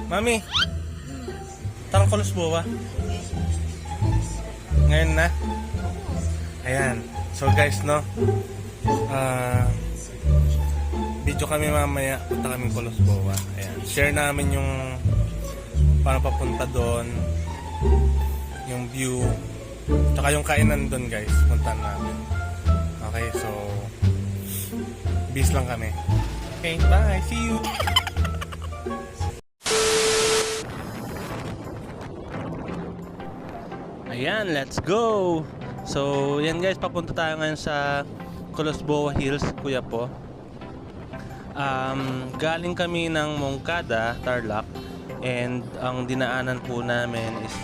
Mami, tarang Kolos-Bowa. Ngayon na. Ayan. So guys, no. Video kami mamaya. Punta kami Kolos-Bowa. Ayan. Share namin yung paano papunta doon. Yung view. Tsaka yung kainan doon guys. Punta namin. Okay, so bis lang kami. Okay, bye. See you. Ayan, let's go! So, yan guys, papunta tayo ngayon sa Kolos-Bowa Hills, Kuya po. Galing kami ng Moncada, Tarlac, and ang dinaanan po namin is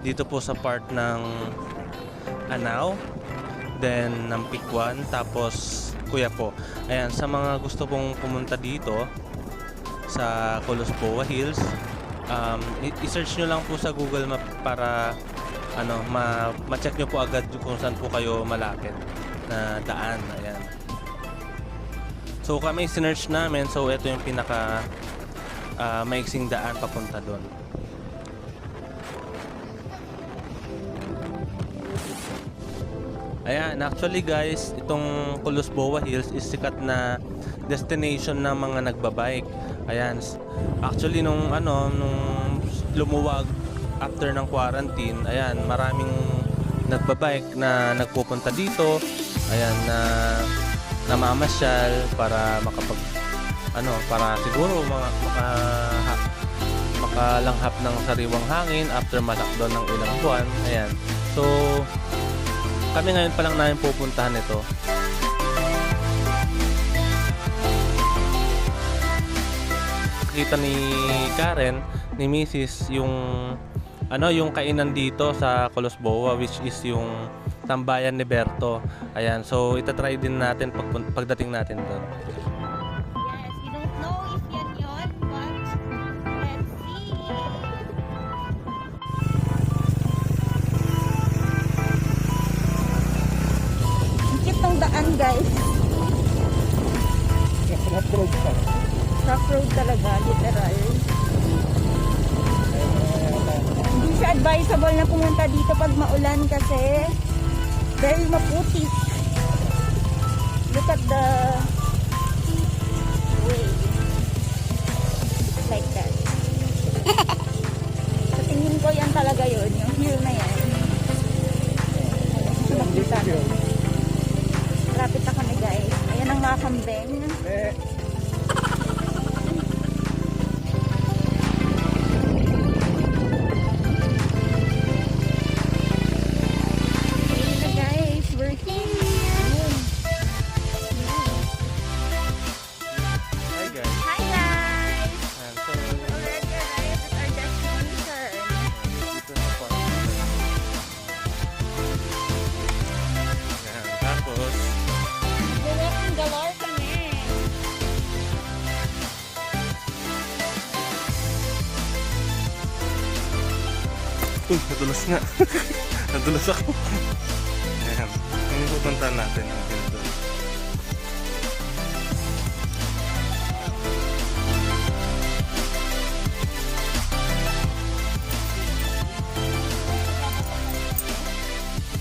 dito po sa part ng Anao, then ng Pikwan, tapos Kuya po. Ayan, sa mga gusto pong pumunta dito sa Kolos-Bowa Hills, i-search nyo lang po sa Google Map para ma-check nyo po agad kung saan po kayo malapit na daan. Ayan. So kami sinearch namin, so ito yung pinaka maiksing daan papunta doon. Ayan, actually guys, itong Kolos-Bowa Hills is sikat na destination ng mga nagbabike. Ayan, actually nung lumuwag after ng quarantine, ayan, maraming nagbabike na nagpupunta dito, ayan, na namamasyal para para siguro makalanghap ng sariwang hangin after ma-lockdown ng ilang buwan. Ayan, so kami ngayon pa lang namin pupuntahan ito. Kita ni Karen, ni Mrs. yung kainan dito sa Kolos-Bowa, which is yung Tambayan ni Berto. Ayan, so itatry din natin pagdating natin doon. Yes, we don't know if yan yun, but let's see. Ang cute ng daan, guys. Rough road pa. Rough road talaga, literal. Hindi siya advisable na pumunta dito pag maulan kasi very maputik. Look at the way. Like that. Sa tingin ko yan talaga yun, yung hill na yan. Sa makita na. Lapit na kami guys. Ayan ang mga kambing. Nadulas nga. Nadulas ako. Ayan. Ang pupunta natin.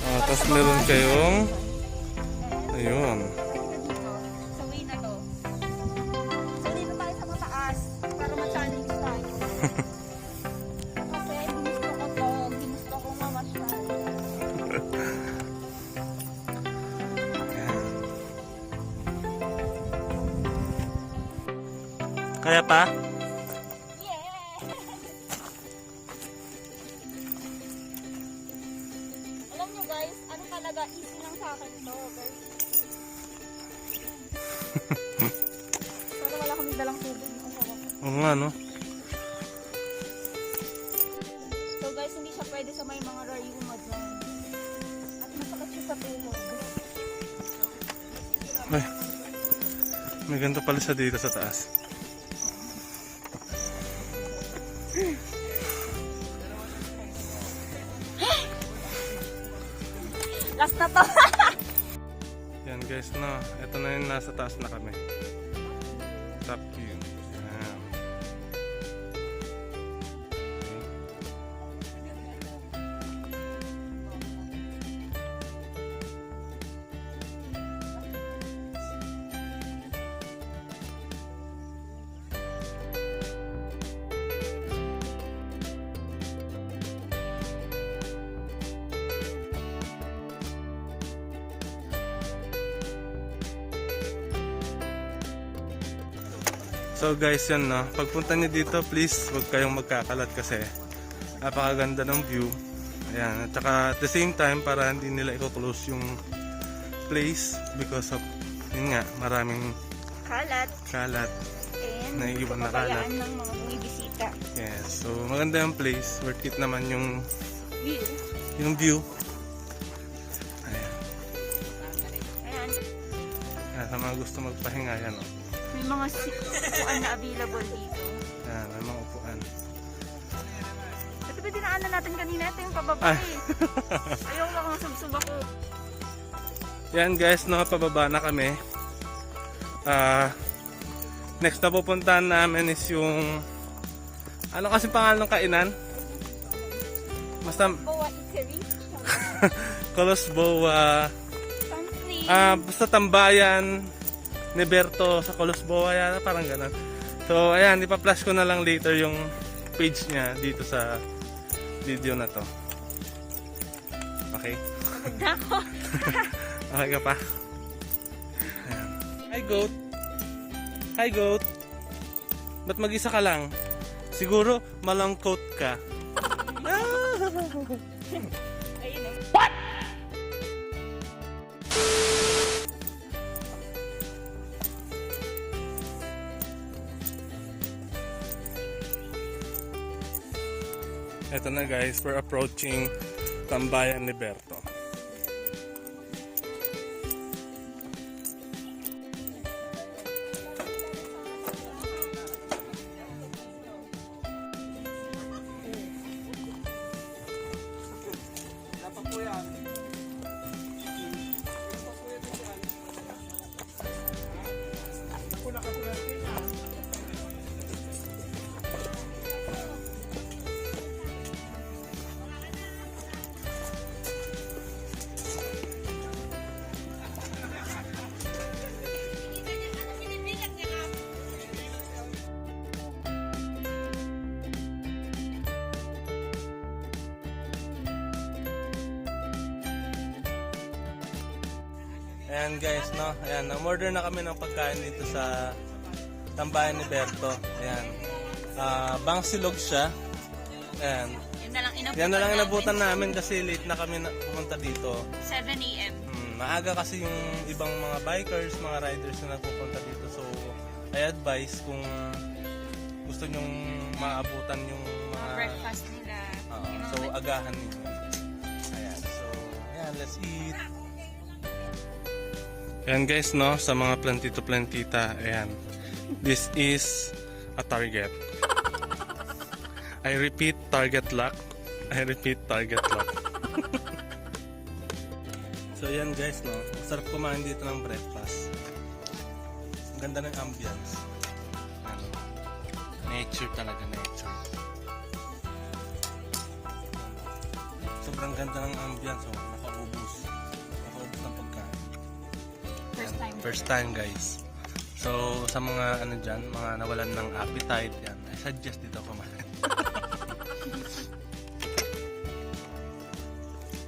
Tapos meron kayong ayun. Sa way na to. So dito tayo sa mataas para ma-challenge tayo. Ginusto ko mamasyal. Kaya pa? Yeah! Alam nyo guys, ano talaga, easy lang sa akin to. Pero wala kami dalang tubig. Oo nga, no? So guys, hindi siya pwede sa may mga rayuma dyan. At masakit siya sa tulog. Ay, may ganito pala siya dito sa taas. Last na to. Yan guys, no. Ito na yung nasa taas na kami. Top view. Yan. So guys, yun no. Pagpunta niyo dito, please huwag kayong magkakalat kasi napakaganda ng view. Ayan. At saka at the same time, para hindi nila i-close yung place because of, yun nga, maraming Kalat. kalat. And Naiiwan na kabayaan kalat. ng mga bumibisita. Yes. So maganda yung place. Worth it naman yung View. view. Ayan. Ayan. Ayan. Sa mga gusto magpahinga, yan o. May mga upuan na available dito. Ayan. May mga upuan. Ito ba dinaanan natin kanina? Ito yung pababa Ah. eh. Ayaw lang ang subsub ako. Yan guys, no, pababa na kami. Next na pupuntahan namin is yung ano kasi pangalan ng kainan? Basta Boa Eatery. Colosboa. Country. Basta tambayan ni Berto sa Colosboa yata, parang ganun. So ayan, ipa-flash ko na lang later yung page niya dito sa video na to. Okay? Nako. Okay ka pa? Ayan. Hi goat. Hi goat. Ba't mag-isa ka lang? Siguro malangkot ka. Ayun eh. Ito na guys, we're approaching Tambayan ni Berto. Ayan guys, no? Ayan, nang-order na kami ng pagkain dito sa Tambayan ni Berto. Ayan. Bangsilog siya. Ayan. Yan na lang inabutan namin kasi late na kami pumunta dito. 7 a.m. Maaga kasi yung ibang mga bikers, mga riders na nagpupunta dito. So, I advise kung gusto nyong maabutan yung mga Breakfast nila. so, agahan niyo. Ayan. So, ayan, let's eat. Ayan guys, no, sa mga plantito-plantita, ayan. This is a target. I repeat, target lock. I repeat, target lock. So ayan guys, no, sarap kumain dito ng breakfast. Ang ganda ng ambience. Ano, nature talaga, nature. Sobrang ganda ng ambience, oh, nakaubos ng pagkain. First time guys. So sa mga ano dyan, mga nawalan ng appetite yan, I suggest dito kumain.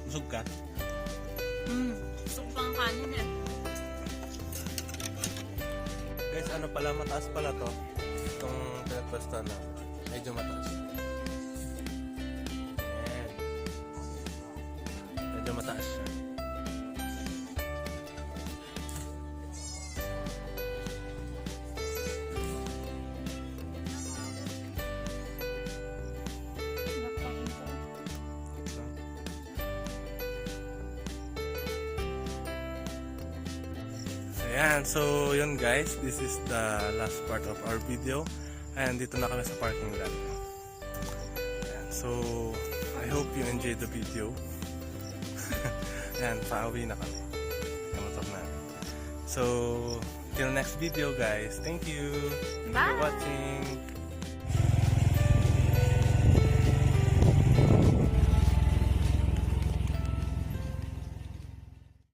Busog ka? Busog pang kanin eh. Guys, ano pala, mataas pala to. Itong pinagpasta na. Medyo mataas. Ayan. Medyo mataas siya. Ayan, so yun guys, this is the last part of our video. And dito na kami sa parking lot. Ayan, so I hope you enjoyed the video. Ayan, pauwi na kami. Kamutok na. So, till next video guys. Thank you for watching.